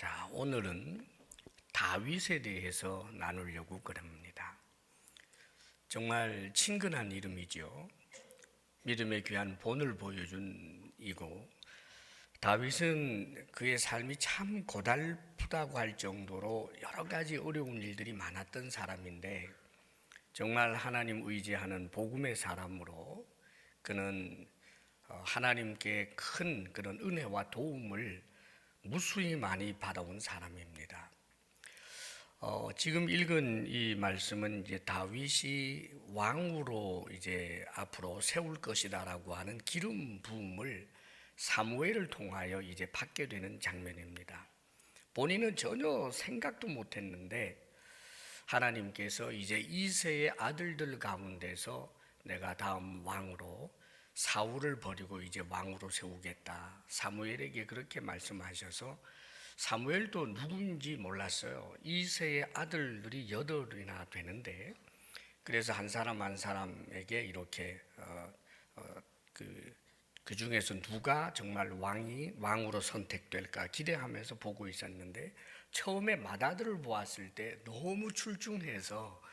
자, 오늘은 다윗에 대해서 나누려고 그럽니다. 정말 친근한 이름이죠. 믿음의 귀한 본을 보여준 이고, 다윗은 그의 삶이 참 고달프다고 할 정도로 여러 가지 어려운 일들이 많았던 사람인데, 정말 하나님 의지하는 복음의 사람으로 그는 하나님께 큰 그런 은혜와 도움을 무수히 많이 받아온 사람입니다. 지금 읽은 이 말씀은 이제 다윗이 왕으로 이제 앞으로 세울 것이다라고 하는 기름 부음을 사무엘을 통하여 이제 받게 되는 장면입니다. 본인은 전혀 생각도 못했는데 하나님께서 이제 이새의 아들들 가운데서 내가 다음 왕으로 사울을 버리고 이제 왕으로 세우겠다. 사무엘에게 그렇게 말씀하셔서 사무엘도 누군지 몰랐어요. 이새의 아들들이 8이나 되는데, 그래서 한 사람 한 사람에게 이렇게 그 중에서 누가 정말 왕으로 선택될까 기대하면서 보고 있었는데, 처음에 맏아들을 보았을 때 너무 출중해서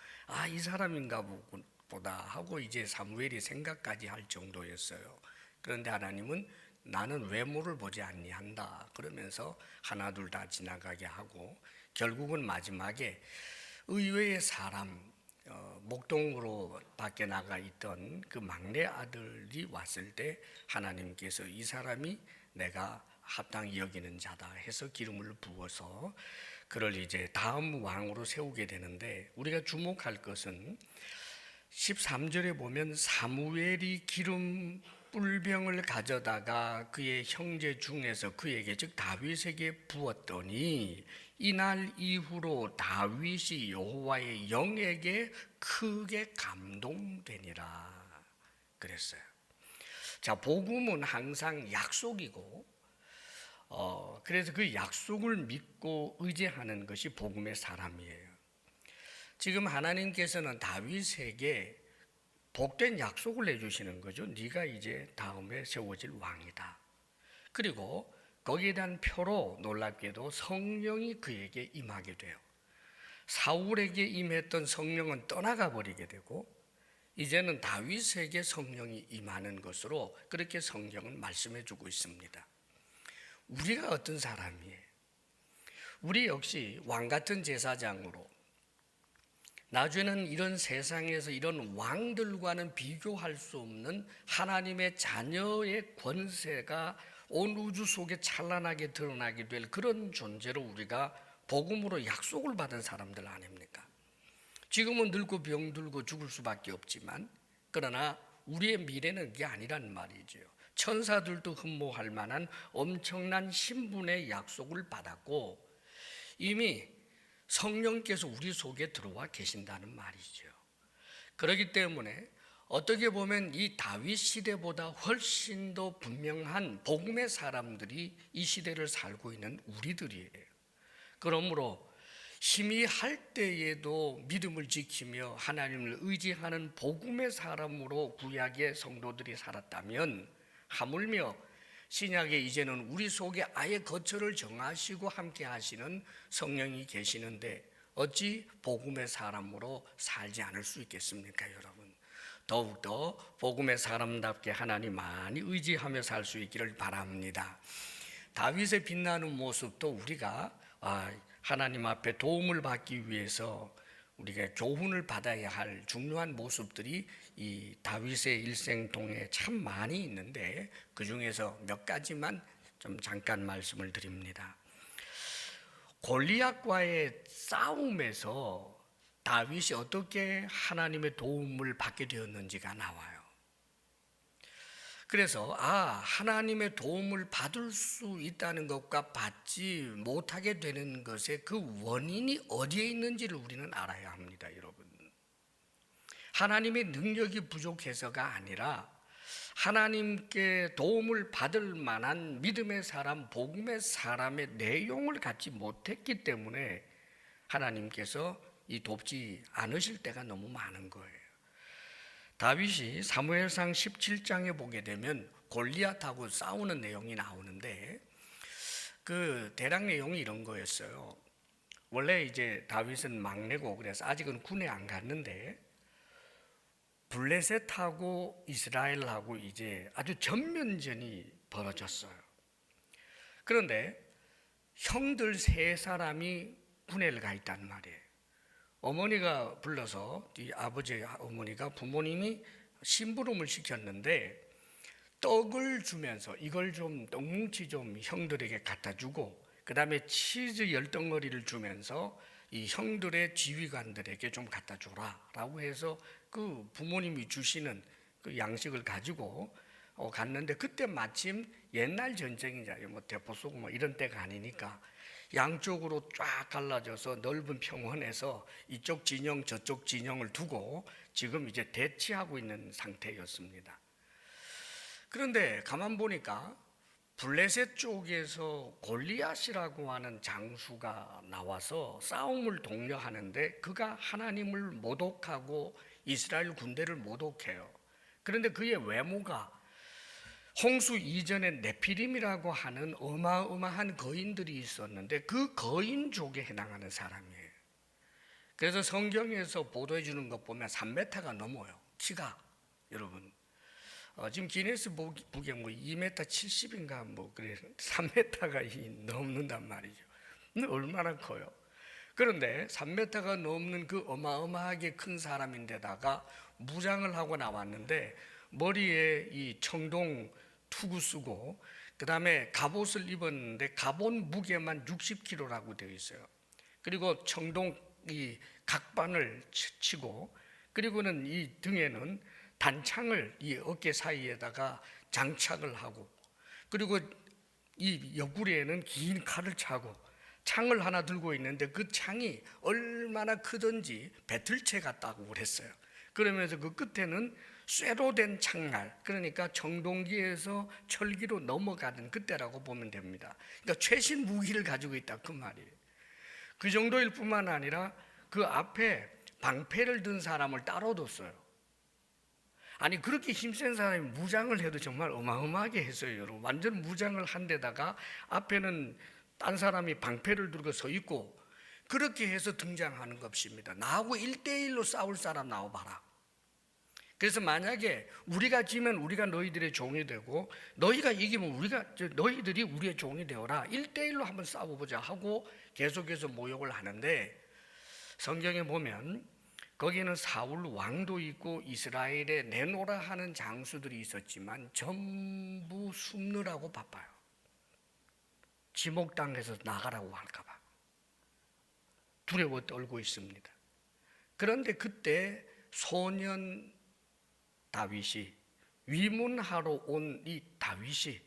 이 사람인가 보다 하고 이제 사무엘이 생각까지 할 정도였어요. 그런데 하나님은 나는 외모를 보지 아니한다 그러면서 하나 둘 다 지나가게 하고, 결국은 마지막에 의외의 사람, 목동으로 밖에 나가 있던 그 막내 아들이 왔을 때 하나님께서 이 사람이 내가 합당히 여기는 자다 해서 기름을 부어서 그를 이제 다음 왕으로 세우게 되는데, 우리가 주목할 것은 13절에 보면 사무엘이 기름 뿔병을 가져다가 그의 형제 중에서 그에게, 즉 다윗에게 부었더니 이날 이후로 다윗이 여호와의 영에게 크게 감동되니라 그랬어요. 자, 복음은 항상 약속이고, 그래서 그 약속을 믿고 의지하는 것이 복음의 사람이에요. 지금 하나님께서는 다윗에게 복된 약속을 해주시는 거죠. 네가 이제 다음에 세워질 왕이다. 그리고 거기에 대한 표로 놀랍게도 성령이 그에게 임하게 돼요. 사울에게 임했던 성령은 떠나가 버리게 되고, 이제는 다윗에게 성령이 임하는 것으로 그렇게 성경은 말씀해 주고 있습니다. 우리가 어떤 사람이에요? 우리 역시 왕 같은 제사장으로, 나중에는 이런 세상에서 이런 왕들과는 비교할 수 없는 하나님의 자녀의 권세가 온 우주 속에 찬란하게 드러나게 될 그런 존재로 우리가 복음으로 약속을 받은 사람들 아닙니까? 지금은 늙고 병들고 죽을 수밖에 없지만, 그러나 우리의 미래는 그게 아니란 말이죠. 천사들도 흠모할 만한 엄청난 신분의 약속을 받았고, 이미 성령께서 우리 속에 들어와 계신다는 말이죠. 그렇기 때문에 어떻게 보면 이 다윗 시대보다 훨씬 더 분명한 복음의 사람들이 이 시대를 살고 있는 우리들이에요. 그러므로 힘이 할 때에도 믿음을 지키며 하나님을 의지하는 복음의 사람으로 구약의 성도들이 살았다면, 하물며 신약에 이제는 우리 속에 아예 거처를 정하시고 함께 하시는 성령이 계시는데 어찌 복음의 사람으로 살지 않을 수 있겠습니까, 여러분? 더욱더 복음의 사람답게 하나님 많이 의지하며 살 수 있기를 바랍니다. 다윗의 빛나는 모습도 우리가 하나님 앞에 도움을 받기 위해서 우리가 교훈을 받아야 할 중요한 모습들이 이 다윗의 일생동에 참 많이 있는데, 그 중에서 몇 가지만 좀 잠깐 말씀을 드립니다. 골리앗과의 싸움에서 다윗이 어떻게 하나님의 도움을 받게 되었는지가 나와요. 그래서 하나님의 도움을 받을 수 있다는 것과 받지 못하게 되는 것의 그 원인이 어디에 있는지를 우리는 알아야 합니다, 여러분. 하나님의 능력이 부족해서가 아니라 하나님께 도움을 받을 만한 믿음의 사람, 복음의 사람의 내용을 갖지 못했기 때문에 하나님께서 돕지 않으실 때가 너무 많은 거예요. 다윗이 사무엘상 17장에 보게 되면 골리앗하고 싸우는 내용이 나오는데, 그 대략 내용이 이런 거였어요. 원래 이제 다윗은 막내고 그래서 아직은 군에 안 갔는데 블레셋하고 이스라엘하고 이제 아주 전면전이 벌어졌어요. 그런데 형들 세 사람이 군에를 가 있단 말이에요. 어머니가 불러서 이 아버지 어머니가 부모님이 심부름을 시켰는데 떡을 주면서 이걸 좀 떡뭉치 좀 형들에게 갖다 주고 그 다음에 치즈 10덩어리를 주면서 이 형들의 지휘관들에게 좀 갖다 줘라 라고 해서 그 부모님이 주시는 그 양식을 가지고 갔는데 그때 마침 옛날 전쟁이잖아요. 뭐 대포 쏘고 뭐 이런 때가 아니니까 양쪽으로 쫙 갈라져서 넓은 평원에서 이쪽 진영 저쪽 진영을 두고 지금 이제 대치하고 있는 상태였습니다. 그런데 가만 보니까 블레셋 쪽에서 골리앗이라고 하는 장수가 나와서 싸움을 독려하는데 그가 하나님을 모독하고 이스라엘 군대를 모독해요. 그런데 그의 외모가 홍수 이전에 네피림이라고 하는 어마어마한 거인들이 있었는데 그 거인족에 해당하는 사람이에요. 그래서 성경에서 보도해 주는 것 보면 3m가 넘어요. 키가 여러분. 지금 기네스북에 뭐 2m 70인가 뭐 그래 3m가 넘는단 말이죠. 근데 얼마나 커요. 그런데 3m가 넘는 그 어마어마하게 큰 사람인데다가 무장을 하고 나왔는데 머리에 이 청동 투구 쓰고 그 다음에 갑옷을 입었는데 갑옷 무게만 60kg라고 되어 있어요. 그리고 청동 이 각반을 치고 그리고는 이 등에는 단창을 이 어깨 사이에다가 장착을 하고 그리고 이 옆구리에는 긴 칼을 차고 창을 하나 들고 있는데 그 창이 얼마나 크든지 배틀채 같다고 그랬어요. 그러면서 그 끝에는 쇠로 된 창날, 그러니까 청동기에서 철기로 넘어가는 그때라고 보면 됩니다. 그러니까 최신 무기를 가지고 있다 그 말이에요. 그 정도일 뿐만 아니라 그 앞에 방패를 든 사람을 따로 뒀어요. 아니 그렇게 힘센 사람이 무장을 해도 정말 어마어마하게 했어요. 여러분 완전 무장을 한 데다가 앞에는 딴 사람이 방패를 들고 서 있고 그렇게 해서 등장하는 것입니다. 나하고 1대1로 싸울 사람 나와봐라. 그래서 만약에 우리가 지면 우리가 너희들의 종이 되고 너희가 이기면 너희들이 우리의 종이 되어라. 1대1로 한번 싸워보자 하고 계속해서 모욕을 하는데 성경에 보면 거기는 사울 왕도 있고 이스라엘에 내노라 하는 장수들이 있었지만 전부 숨느라고 바빠요. 지목당해서 나가라고 할까봐 두려워 떨고 있습니다. 그런데 그때 소년 다윗이 위문하러 온 이 다윗이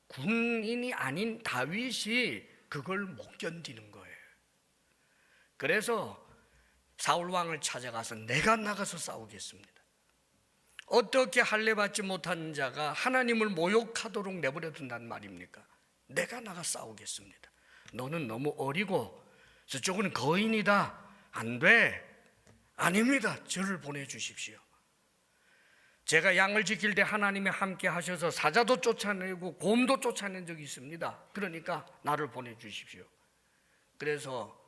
군인이 아닌 다윗이 그걸 못 견디는 거예요. 그래서 사울 왕을 찾아가서 내가 나가서 싸우겠습니다. 어떻게 할례 받지 못한 자가 하나님을 모욕하도록 내버려 둔단 말입니까? 내가 나가 싸우겠습니다. 너는 너무 어리고 저쪽은 거인이다. 안 돼. 아닙니다. 저를 보내주십시오. 제가 양을 지킬 때 하나님이 함께 하셔서 사자도 쫓아내고 곰도 쫓아낸 적이 있습니다. 그러니까 나를 보내주십시오. 그래서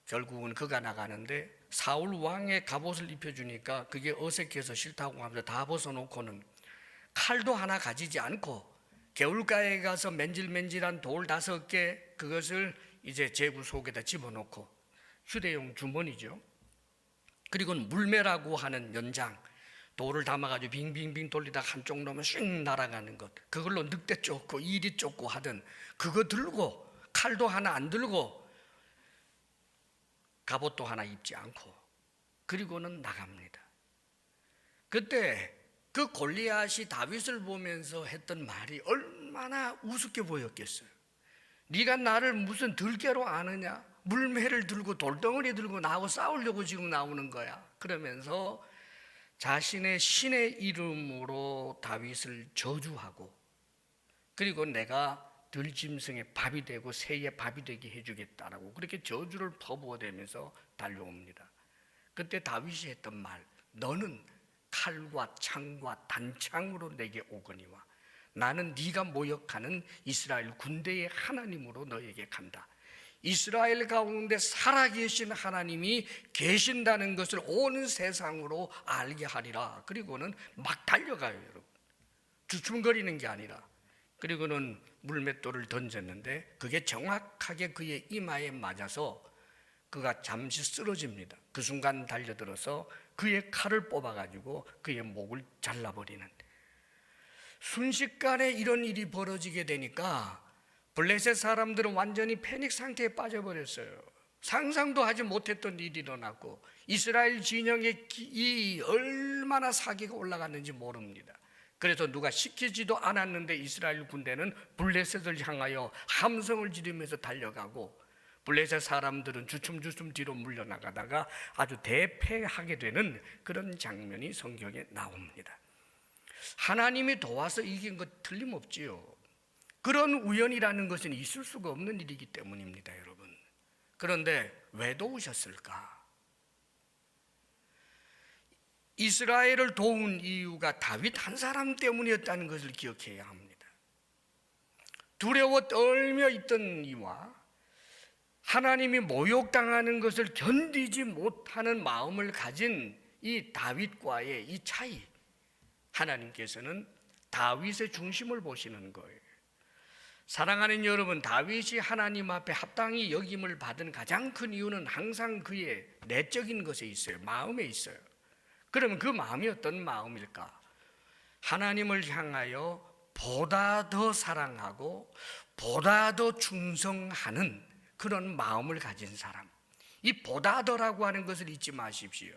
결국은 그가 나가는데 사울 왕의 갑옷을 입혀주니까 그게 어색해서 싫다고 하면서 다 벗어놓고는 칼도 하나 가지지 않고 개울가에 가서 맨질맨질한 돌 5개 그것을 이제 제구 속에다 집어넣고 휴대용 주머니죠. 그리고 물매라고 하는 연장 돌을 담아가지고 빙빙빙 돌리다가 한쪽 놓으면 슉 날아가는 것 그걸로 늑대 쫓고 이리 쫓고 하던 그거 들고 칼도 하나 안 들고 갑옷도 하나 입지 않고 그리고는 나갑니다. 그때 그 골리앗이 다윗을 보면서 했던 말이 얼마나 우습게 보였겠어요. 네가 나를 무슨 들깨로 아느냐? 물매를 들고 돌덩어리 들고 나하고 싸우려고 지금 나오는 거야. 그러면서 자신의 신의 이름으로 다윗을 저주하고 그리고 내가 들짐승의 밥이 되고 새의 밥이 되게 해주겠다라고 그렇게 저주를 퍼부어대면서 달려옵니다. 그때 다윗이 했던 말 너는 칼과 창과 단창으로 내게 오거니와 나는 네가 모욕하는 이스라엘 군대의 하나님으로 너에게 간다. 이스라엘 가운데 살아계신 하나님이 계신다는 것을 온 세상으로 알게 하리라. 그리고는 막 달려가요, 여러분. 주춤거리는 게 아니라. 그리고는 물맷돌을 던졌는데 그게 정확하게 그의 이마에 맞아서 그가 잠시 쓰러집니다. 그 순간 달려들어서 그의 칼을 뽑아가지고 그의 목을 잘라버리는, 순식간에 이런 일이 벌어지게 되니까 블레셋 사람들은 완전히 패닉 상태에 빠져버렸어요. 상상도 하지 못했던 일이 일어났고 이스라엘 진영에 이 얼마나 사기가 올라갔는지 모릅니다. 그래서 누가 시키지도 않았는데 이스라엘 군대는 블레셋을 향하여 함성을 지르면서 달려가고 블레셋 사람들은 주춤주춤 뒤로 물러나가다가 아주 대패하게 되는 그런 장면이 성경에 나옵니다. 하나님이 도와서 이긴 것 틀림없지요. 그런 우연이라는 것은 있을 수가 없는 일이기 때문입니다, 여러분. 그런데 왜 도우셨을까? 이스라엘을 도운 이유가 다윗 한 사람 때문이었다는 것을 기억해야 합니다. 두려워 떨며 있던 이와 하나님이 모욕당하는 것을 견디지 못하는 마음을 가진 이 다윗과의 이 차이, 하나님께서는 다윗의 중심을 보시는 거예요. 사랑하는 여러분, 다윗이 하나님 앞에 합당히 여김을 받은 가장 큰 이유는 항상 그의 내적인 것에 있어요. 마음에 있어요. 그러면 그 마음이 어떤 마음일까? 하나님을 향하여 보다 더 사랑하고 보다 더 충성하는 그런 마음을 가진 사람. 이 보다 더라고 하는 것을 잊지 마십시오.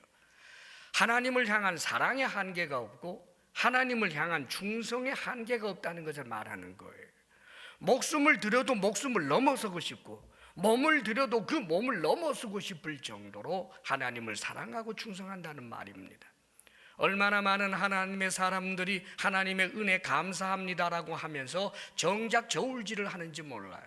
하나님을 향한 사랑의 한계가 없고 하나님을 향한 충성의 한계가 없다는 것을 말하는 거예요. 목숨을 들여도 목숨을 넘어서고 싶고 몸을 들여도 그 몸을 넘어서고 싶을 정도로 하나님을 사랑하고 충성한다는 말입니다. 얼마나 많은 하나님의 사람들이 하나님의 은혜 감사합니다라고 하면서 정작 저울질을 하는지 몰라요.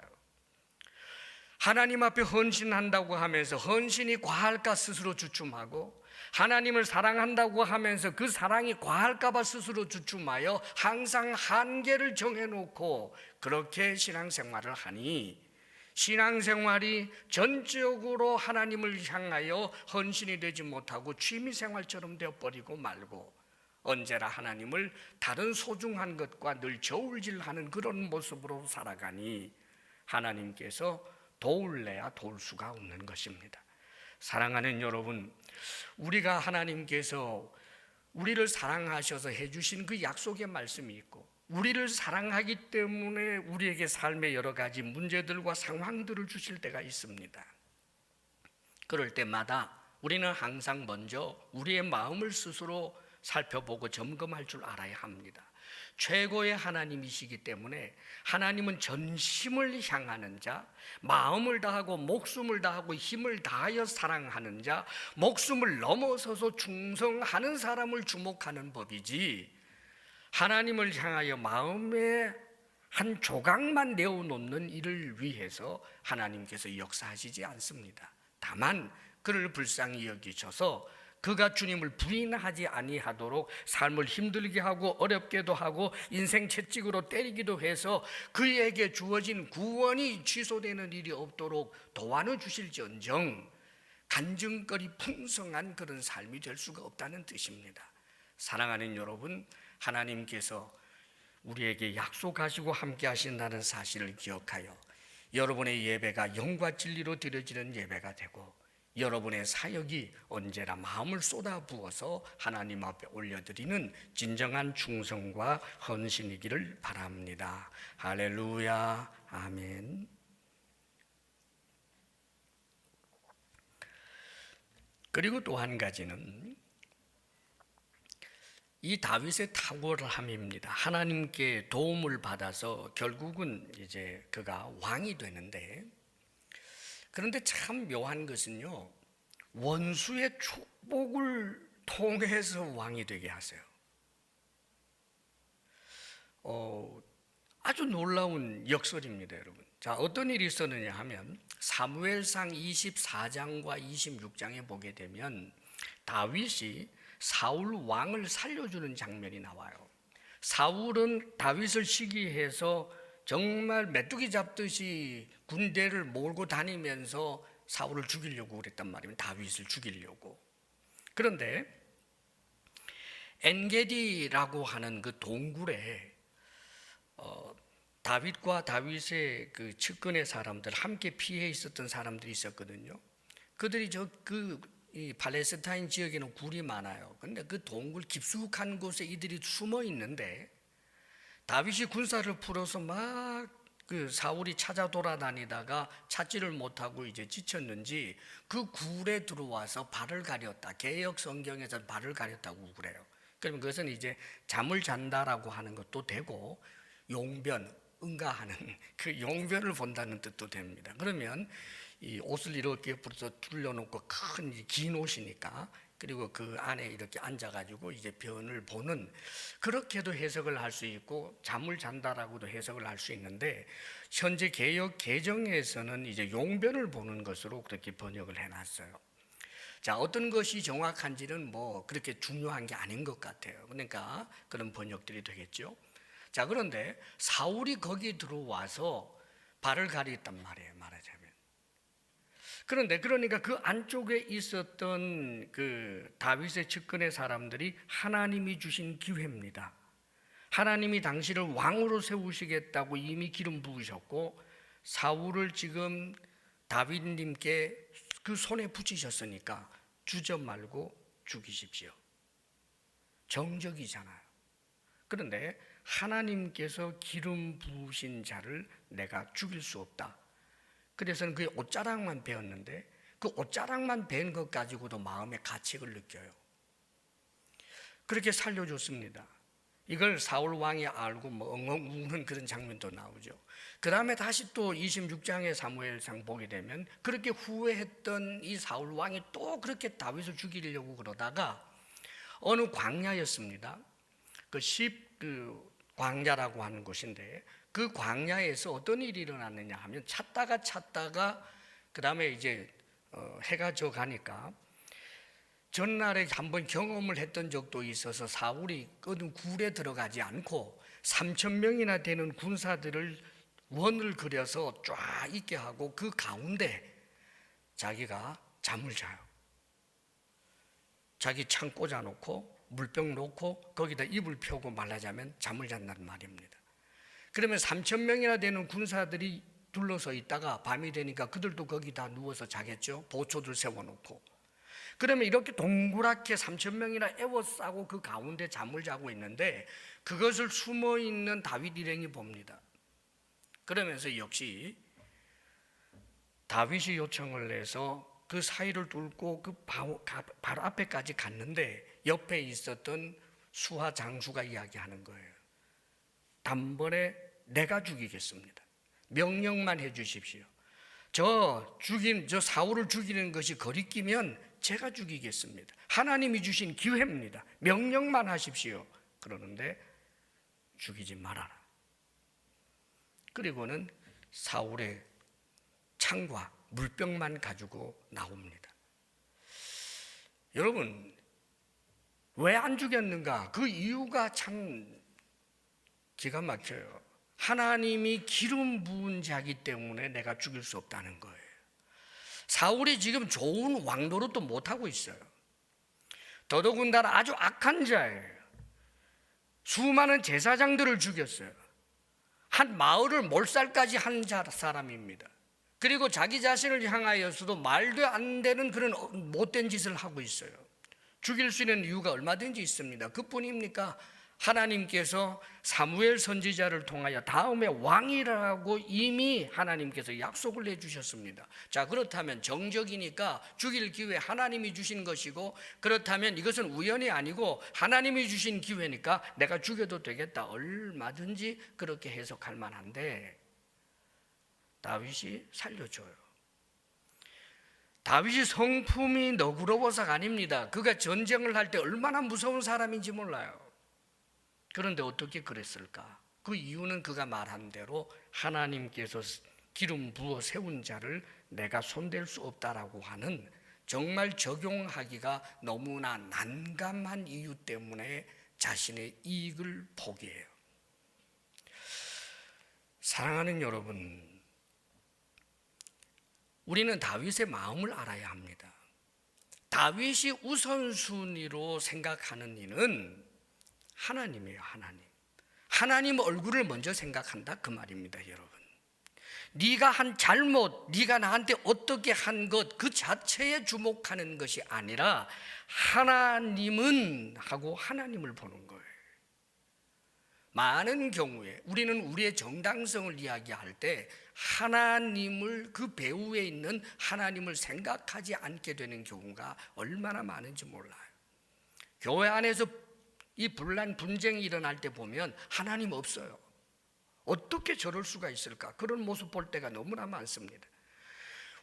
하나님 앞에 헌신한다고 하면서 헌신이 과할까 스스로 주춤하고 하나님을 사랑한다고 하면서 그 사랑이 과할까 봐 스스로 주춤하여 항상 한계를 정해놓고 그렇게 신앙생활을 하니 신앙생활이 전적으로 하나님을 향하여 헌신이 되지 못하고 취미생활처럼 되어버리고 말고 언제나 하나님을 다른 소중한 것과 늘 저울질하는 그런 모습으로 살아가니 하나님께서 도울래야 도울 수가 없는 것입니다. 사랑하는 여러분, 우리가 하나님께서 우리를 사랑하셔서 해주신 그 약속의 말씀이 있고 우리를 사랑하기 때문에 우리에게 삶의 여러 가지 문제들과 상황들을 주실 때가 있습니다. 그럴 때마다 우리는 항상 먼저 우리의 마음을 스스로 살펴보고 점검할 줄 알아야 합니다. 최고의 하나님이시기 때문에 하나님은 전심을 향하는 자, 마음을 다하고 목숨을 다하고 힘을 다하여 사랑하는 자, 목숨을 넘어서서 충성하는 사람을 주목하는 법이지 하나님을 향하여 마음에 한 조각만 내어놓는 일을 위해서 하나님께서 역사하시지 않습니다. 다만 그를 불쌍히 여기셔서 그가 주님을 부인하지 아니하도록 삶을 힘들게 하고 어렵게도 하고 인생 채찍으로 때리기도 해서 그에게 주어진 구원이 취소되는 일이 없도록 도와내 주실지언정 간증거리 풍성한 그런 삶이 될 수가 없다는 뜻입니다. 사랑하는 여러분, 하나님께서 우리에게 약속하시고 함께 하신다는 사실을 기억하여 여러분의 예배가 영과 진리로 드려지는 예배가 되고 여러분의 사역이 언제나 마음을 쏟아부어서 하나님 앞에 올려드리는 진정한 충성과 헌신이기를 바랍니다. 할렐루야, 아멘. 그리고 또 한 가지는 이 다윗의 탁월함입니다. 하나님께 도움을 받아서 결국은 이제 그가 왕이 되는데, 그런데 참 묘한 것은요, 원수의 축복을 통해서 왕이 되게 하세요. 아주 놀라운 역설입니다, 여러분. 자, 어떤 일이 있었느냐 하면 사무엘상 24장과 26장에 보게 되면 다윗이 사울 왕을 살려주는 장면이 나와요. 사울은 다윗을 시기해서 정말 메뚜기 잡듯이 군대를 몰고 다니면서 사울을 죽이려고 그랬단 말입니다. 다윗을 죽이려고. 그런데 엔게디라고 하는 그 동굴에 다윗과 다윗의 그 측근의 사람들, 함께 피해 있었던 사람들이 있었거든요. 그들이 이 팔레스타인 지역에는 굴이 많아요. 근데 그 동굴 깊숙한 곳에 이들이 숨어 있는데 다윗이 군사를 풀어서 막 그 사울이 찾아 돌아다니다가 찾지를 못하고 이제 지쳤는지 그 굴에 들어와서 발을 가렸다. 개역 성경에서 발을 가렸다고 그래요. 그러면 그것은 이제 잠을 잔다라고 하는 것도 되고 용변, 응가하는 그 용변을 본다는 뜻도 됩니다. 그러면 이 옷을 이렇게 벌써 둘러놓고 큰 긴 옷이니까, 그리고 그 안에 이렇게 앉아가지고 이제 변을 보는, 그렇게도 해석을 할 수 있고 잠을 잔다라고도 해석을 할 수 있는데, 현재 개역 개정에서는 이제 용변을 보는 것으로 그렇게 번역을 해놨어요. 자, 어떤 것이 정확한지는 뭐 그렇게 중요한 게 아닌 것 같아요. 그러니까 그런 번역들이 되겠죠. 자, 그런데 사울이 거기 들어와서 발을 가리었단 말이에요, 말하자면. 그런데 그러니까 그 안쪽에 있었던 그 다윗의 측근의 사람들이 하나님이 주신 기회입니다. 하나님이 당신을 왕으로 세우시겠다고 이미 기름 부으셨고 사울을 지금 다윗님께 그 손에 붙이셨으니까 주저 말고 죽이십시오. 정적이잖아요. 그런데 하나님께서 기름 부으신 자를 내가 죽일 수 없다. 그래서는 그 옷자락만 베었는데 그 옷자락만 벤 것 가지고도 마음에 가책을 느껴요. 그렇게 살려줬습니다. 이걸 사울 왕이 알고 뭐 엉엉 우는 그런 장면도 나오죠. 그 다음에 다시 또 26장의 사무엘상 보게 되면 그렇게 후회했던 이 사울 왕이 또 그렇게 다윗을 죽이려고 그러다가 어느 광야였습니다. 그 광야라고 하는 곳인데 그 광야에서 어떤 일이 일어났느냐 하면 찾다가 그 다음에 이제 해가 져 가니까 전날에 한번 경험을 했던 적도 있어서 사울이 어느 굴에 들어가지 않고 3,000명이나 되는 군사들을 원을 그려서 쫙 있게 하고 그 가운데 자기가 잠을 자요. 자기 창 꽂아놓고 물병 놓고 거기다 이불 펴고 말하자면 잠을 잔다는 말입니다. 그러면 3,000명이나 되는 군사들이 둘러서 있다가 밤이 되니까 그들도 거기 다 누워서 자겠죠. 보초들 세워놓고. 그러면 이렇게 동그랗게 3,000명이나 에워싸고 그 가운데 잠을 자고 있는데 그것을 숨어있는 다윗 일행이 봅니다. 그러면서 역시 다윗이 요청을 해서 그 사이를 뚫고 그 바로 앞에까지 갔는데 옆에 있었던 수하 장수가 이야기하는 거예요. 단번에 내가 죽이겠습니다. 명령만 해 주십시오. 저 사울을 죽이는 것이 거리끼면 제가 죽이겠습니다. 하나님이 주신 기회입니다. 명령만 하십시오. 그러는데 죽이지 말아라. 그리고는 사울의 창과 물병만 가지고 나옵니다. 여러분, 왜 안 죽였는가? 그 이유가 참 기가 막혀요. 하나님이 기름 부은 자이기 때문에 내가 죽일 수 없다는 거예요. 사울이 지금 좋은 왕 노릇도 못하고 있어요. 더더군다나 아주 악한 자예요. 수많은 제사장들을 죽였어요. 한 마을을 몰살까지 한 사람입니다. 그리고 자기 자신을 향하여서도 말도 안 되는 그런 못된 짓을 하고 있어요. 죽일 수 있는 이유가 얼마든지 있습니다. 그뿐입니까? 하나님께서 사무엘 선지자를 통하여 다음에 왕이라고 이미 하나님께서 약속을 해주셨습니다. 자, 그렇다면 정적이니까 죽일 기회 하나님이 주신 것이고, 그렇다면 이것은 우연이 아니고 하나님이 주신 기회니까 내가 죽여도 되겠다, 얼마든지 그렇게 해석할 만한데 다윗이 살려줘요. 다윗이 성품이 너그러워서가 아닙니다. 그가 전쟁을 할 때 얼마나 무서운 사람인지 몰라요. 그런데 어떻게 그랬을까? 그 이유는 그가 말한 대로 하나님께서 기름 부어 세운 자를 내가 손댈 수 없다라고 하는 정말 적용하기가 너무나 난감한 이유 때문에 자신의 이익을 포기해요. 사랑하는 여러분, 우리는 다윗의 마음을 알아야 합니다. 다윗이 우선순위로 생각하는 이는 하나님이에요. 하나님 얼굴을 먼저 생각한다 그 말입니다. 여러분, 네가 한 잘못, 네가 나한테 어떻게 한 것 그 자체에 주목하는 것이 아니라 하나님은 하고 하나님을 보는 거예요. 많은 경우에 우리는 우리의 정당성을 이야기할 때 하나님을, 그 배후에 있는 하나님을 생각하지 않게 되는 경우가 얼마나 많은지 몰라요. 교회 안에서 이 분쟁이 일어날 때 보면 하나님 없어요. 어떻게 저럴 수가 있을까? 그런 모습 볼 때가 너무나 많습니다.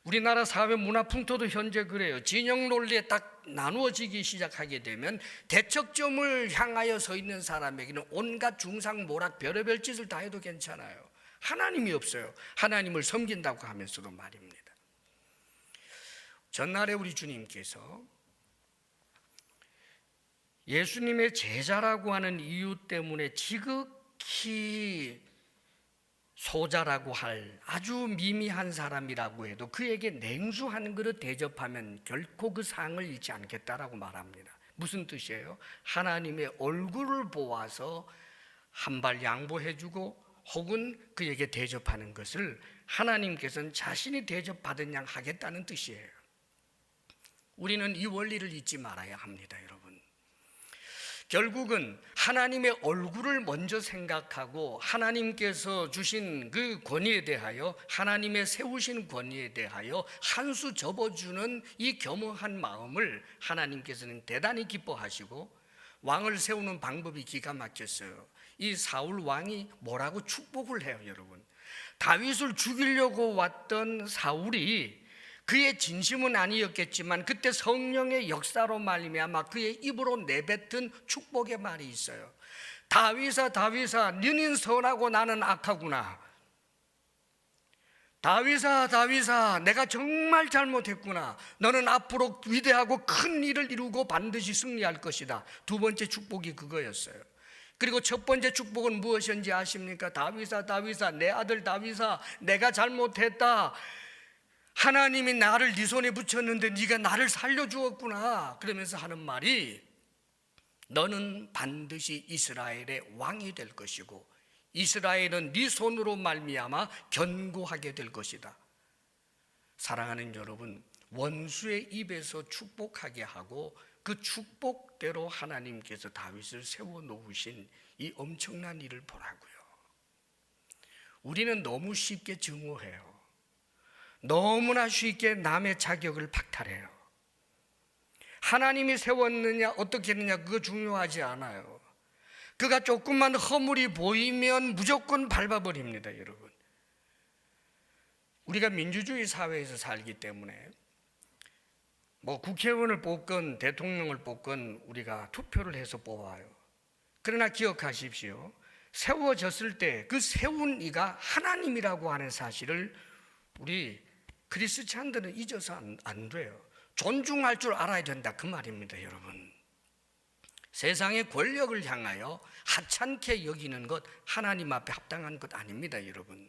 우리나라 사회 문화 풍토도 현재 그래요. 진영 논리에 딱 나누어지기 시작하게 되면 대척점을 향하여 서 있는 사람에게는 온갖 중상모략 별의별 짓을 다 해도 괜찮아요. 하나님이 없어요. 하나님을 섬긴다고 하면서도 말입니다. 전날에 우리 주님께서 예수님의 제자라고 하는 이유 때문에 지극히 소자라고 할 아주 미미한 사람이라고 해도 그에게 냉수 한 그릇 대접하면 결코 그 상을 잃지 않겠다라고 말합니다. 무슨 뜻이에요? 하나님의 얼굴을 보아서 한 발 양보해주고 혹은 그에게 대접하는 것을 하나님께서는 자신이 대접받은 양 하겠다는 뜻이에요. 우리는 이 원리를 잊지 말아야 합니다, 여러분. 결국은 하나님의 얼굴을 먼저 생각하고 하나님께서 주신 그 권위에 대하여, 하나님의 세우신 권위에 대하여 한 수 접어주는 이 겸허한 마음을 하나님께서는 대단히 기뻐하시고, 왕을 세우는 방법이 기가 막혔어요. 이 사울 왕이 뭐라고 축복을 해요, 여러분. 다윗을 죽이려고 왔던 사울이 그의 진심은 아니었겠지만 그때 성령의 역사로 말미암아 그의 입으로 내뱉은 축복의 말이 있어요. 다윗아, 다윗아, 너는 선하고 나는 악하구나. 다윗아, 다윗아, 내가 정말 잘못했구나. 너는 앞으로 위대하고 큰 일을 이루고 반드시 승리할 것이다. 두 번째 축복이 그거였어요. 그리고 첫 번째 축복은 무엇인지 아십니까? 다윗아, 다윗아, 내 아들 다윗아, 내가 잘못했다. 하나님이 나를 네 손에 붙였는데 네가 나를 살려주었구나. 그러면서 하는 말이, 너는 반드시 이스라엘의 왕이 될 것이고 이스라엘은 네 손으로 말미암아 견고하게 될 것이다. 사랑하는 여러분, 원수의 입에서 축복하게 하고 그 축복대로 하나님께서 다윗을 세워놓으신 이 엄청난 일을 보라고요. 우리는 너무 쉽게 증오해요. 너무나 쉽게 남의 자격을 박탈해요. 하나님이 세웠느냐 어떻게 했느냐 그거 중요하지 않아요. 그가 조금만 허물이 보이면 무조건 밟아버립니다. 여러분, 우리가 민주주의 사회에서 살기 때문에 국회의원을 뽑건 대통령을 뽑건 우리가 투표를 해서 뽑아요. 그러나 기억하십시오. 세워졌을 때 그 세운 이가 하나님이라고 하는 사실을 우리 크리스찬들은 잊어서 안 돼요. 존중할 줄 알아야 된다 그 말입니다. 여러분, 세상의 권력을 향하여 하찮게 여기는 것 하나님 앞에 합당한 것 아닙니다. 여러분,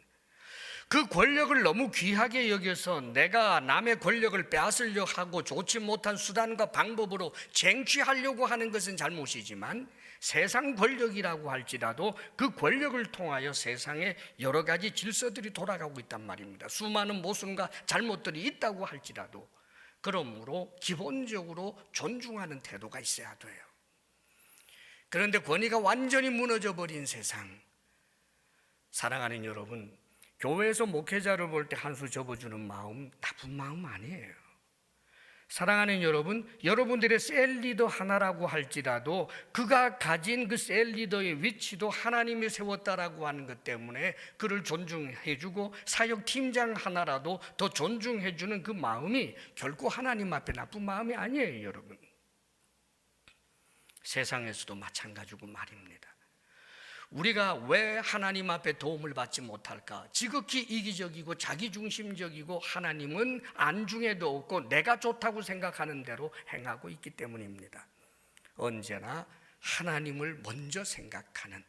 그 권력을 너무 귀하게 여겨서 내가 남의 권력을 빼앗으려 하고 좋지 못한 수단과 방법으로 쟁취하려고 하는 것은 잘못이지만, 세상 권력이라고 할지라도 그 권력을 통하여 세상에 여러 가지 질서들이 돌아가고 있단 말입니다. 수많은 모순과 잘못들이 있다고 할지라도 그러므로 기본적으로 존중하는 태도가 있어야 돼요. 그런데 권위가 완전히 무너져 버린 세상, 사랑하는 여러분, 교회에서 목회자를 볼 때 한 수 접어주는 마음 나쁜 마음 아니에요. 사랑하는 여러분, 여러분들의 셀 리더 하나라고 할지라도 그가 가진 그 셀 리더의 위치도 하나님이 세웠다라고 하는 것 때문에 그를 존중해주고 사역 팀장 하나라도 더 존중해주는 그 마음이 결코 하나님 앞에 나쁜 마음이 아니에요. 여러분, 세상에서도 마찬가지고 말입니다. 우리가 왜 하나님 앞에 도움을 받지 못할까? 지극히 이기적이고 자기중심적이고 하나님은 안중에도 없고 내가 좋다고 생각하는 대로 행하고 있기 때문입니다. 언제나 하나님을 먼저 생각하는,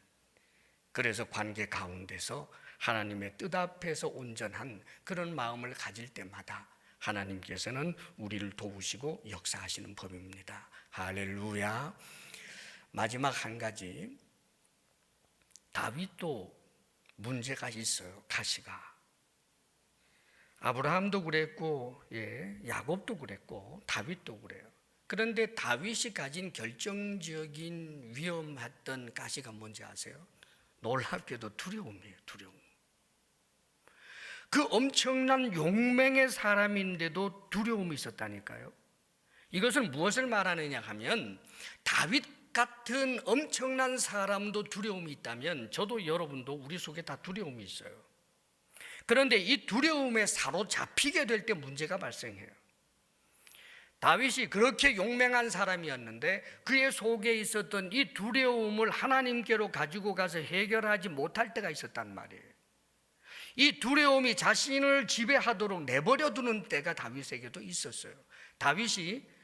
그래서 관계 가운데서 하나님의 뜻 앞에서 온전한 그런 마음을 가질 때마다 하나님께서는 우리를 도우시고 역사하시는 법입니다. 할렐루야. 마지막 한 가지, 다윗도 문제가 있어요. 가시가. 아브라함도 그랬고, 야곱도 그랬고, 다윗도 그래요. 그런데 다윗이 가진 결정적인 위험했던 가시가 뭔지 아세요? 놀랍게도 두려움이에요. 두려움. 그 엄청난 용맹의 사람인데도 두려움이 있었다니까요. 이것은 무엇을 말하느냐 하면, 다윗 같은 엄청난 사람도 두려움이 있다면 저도 여러분도 우리 속에 다 두려움이 있어요. 그런데 이 두려움에 사로잡히게 될 때 문제가 발생해요. 다윗이 그렇게 용맹한 사람이었는데 그의 속에 있었던 이 두려움을 하나님께로 가지고 가서 해결하지 못할 때가 있었단 말이에요. 이 두려움이 자신을 지배하도록 내버려 두는 때가 다윗에게도 있었어요. 다윗이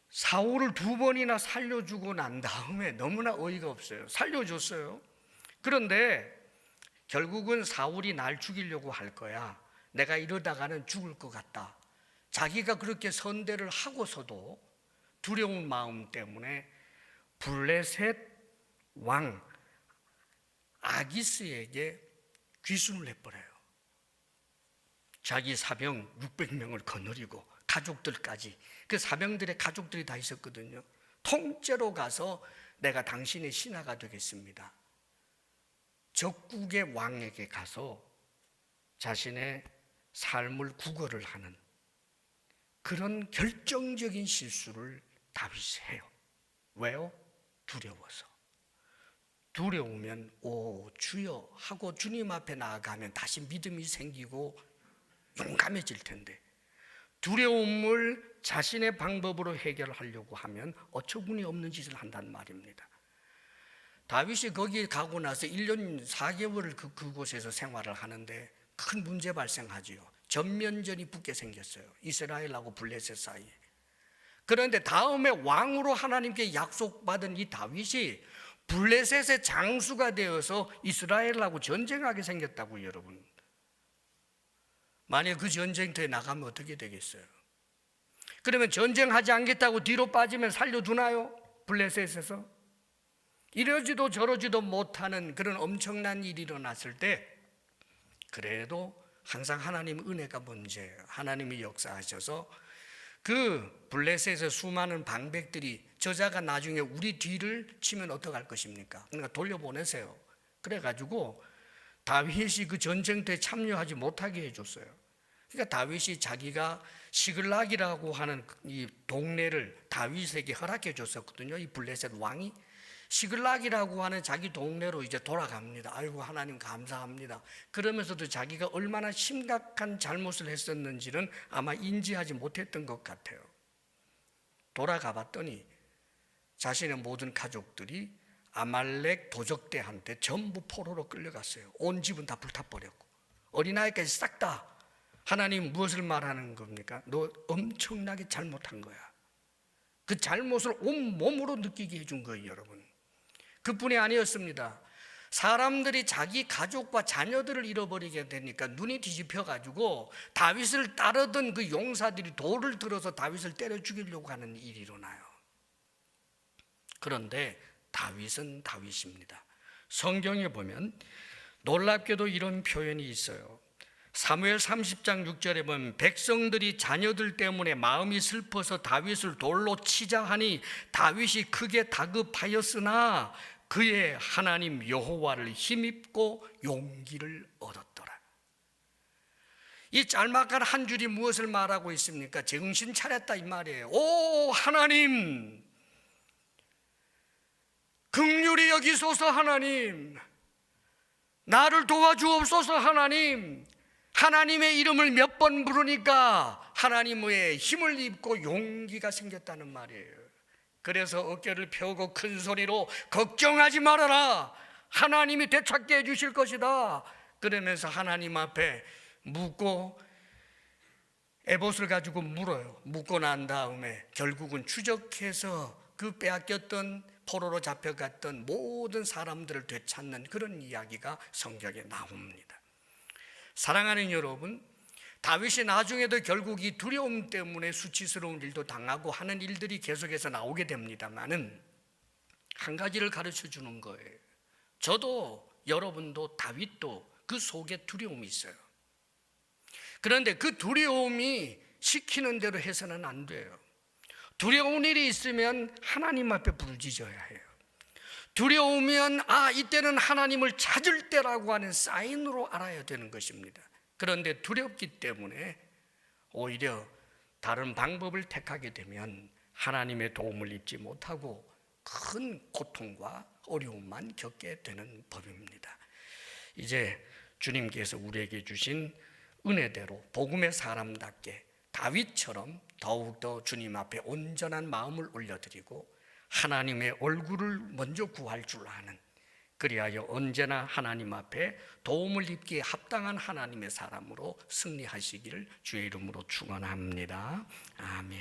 사울을 2번이나 살려주고 난 다음에 너무나 어이가 없어요. 살려줬어요. 그런데 결국은 사울이 날 죽이려고 할 거야. 내가 이러다가는 죽을 것 같다. 자기가 그렇게 선대를 하고서도 두려운 마음 때문에 블레셋 왕 아기스에게 귀순을 해버려요. 자기 사병 600명을 거느리고 가족들까지, 그 사병들의 가족들이 다 있었거든요. 통째로 가서 내가 당신의 신하가 되겠습니다. 적국의 왕에게 가서 자신의 삶을 구걸을 하는 그런 결정적인 실수를 다윗이 해요. 왜요? 두려워서. 두려우면 오 주여 하고 주님 앞에 나아가면 다시 믿음이 생기고 용감해질 텐데, 두려움을 자신의 방법으로 해결하려고 하면 어처구니 없는 짓을 한단 말입니다. 다윗이 거기 가고 나서 1년 4개월을 그곳에서 생활을 하는데 큰 문제 발생하지요. 전면전이 붙게 생겼어요. 이스라엘하고 블레셋 사이에. 그런데 다음에 왕으로 하나님께 약속받은 이 다윗이 블레셋의 장수가 되어서 이스라엘하고 전쟁하게 생겼다고요, 여러분. 만약 그 전쟁터에 나가면 어떻게 되겠어요? 그러면 전쟁하지 않겠다고 뒤로 빠지면 살려두나요? 블레셋에서? 이러지도 저러지도 못하는 그런 엄청난 일이 일어났을 때 그래도 항상 하나님 은혜가 문제예요. 하나님이 역사하셔서 그 블레셋의 수많은 방백들이 저자가 나중에 우리 뒤를 치면 어떡할 것입니까? 그러니까 돌려보내세요. 그래가지고 다윗이 그 전쟁터에 참여하지 못하게 해줬어요. 그러니까 다윗이 자기가 시글락이라고 하는 이 동네를 다윗에게 허락해 줬었거든요. 이 블레셋 왕이 시글락이라고 하는 자기 동네로 이제 돌아갑니다. 아이고 하나님 감사합니다. 그러면서도 자기가 얼마나 심각한 잘못을 했었는지는 아마 인지하지 못했던 것 같아요. 돌아가 봤더니 자신의 모든 가족들이 아말렉 도적대한테 전부 포로로 끌려갔어요. 온 집은 다 불타버렸고 어린아이까지 싹 다. 하나님 무엇을 말하는 겁니까? 너 엄청나게 잘못한 거야. 그 잘못을 온몸으로 느끼게 해준 거예요, 여러분. 그뿐이 아니었습니다. 사람들이 자기 가족과 자녀들을 잃어버리게 되니까 눈이 뒤집혀가지고 다윗을 따르던 그 용사들이 돌을 들어서 다윗을 때려 죽이려고 하는 일이 일어나요. 그런데 다윗은 다윗입니다. 성경에 보면 놀랍게도 이런 표현이 있어요. 사무엘 30장 6절에 보면 백성들이 자녀들 때문에 마음이 슬퍼서 다윗을 돌로 치자 하니 다윗이 크게 다급하였으나 그의 하나님 여호와를 힘입고 용기를 얻었더라. 이 짤막한 한 줄이 무엇을 말하고 있습니까? 정신 차렸다 이 말이에요. 오 하나님, 긍휼히 여기소서. 하나님, 나를 도와주옵소서. 하나님, 하나님의 이름을 몇 번 부르니까 하나님의 힘을 입고 용기가 생겼다는 말이에요. 그래서 어깨를 펴고 큰 소리로 걱정하지 말아라, 하나님이 되찾게 해주실 것이다. 그러면서 하나님 앞에 묻고 에봇을 가지고 물어요. 묻고 난 다음에 결국은 추적해서 그 빼앗겼던 포로로 잡혀갔던 모든 사람들을 되찾는 그런 이야기가 성경에 나옵니다. 사랑하는 여러분, 다윗이 나중에도 결국 이 두려움 때문에 수치스러운 일도 당하고 하는 일들이 계속해서 나오게 됩니다만은 한 가지를 가르쳐 주는 거예요. 저도 여러분도 다윗도 그 속에 두려움이 있어요. 그런데 그 두려움이 시키는 대로 해서는 안 돼요. 두려운 일이 있으면 하나님 앞에 부르짖어야 해요. 두려우면 이때는 하나님을 찾을 때라고 하는 사인으로 알아야 되는 것입니다. 그런데 두렵기 때문에 오히려 다른 방법을 택하게 되면 하나님의 도움을 입지 못하고 큰 고통과 어려움만 겪게 되는 법입니다. 이제 주님께서 우리에게 주신 은혜대로 복음의 사람답게 다윗처럼 더욱더 주님 앞에 온전한 마음을 올려드리고 하나님의 얼굴을 먼저 구할 줄 아는, 그리하여 언제나 하나님 앞에 도움을 입기에 합당한 하나님의 사람으로 승리하시기를 주의 이름으로 축원합니다. 아멘.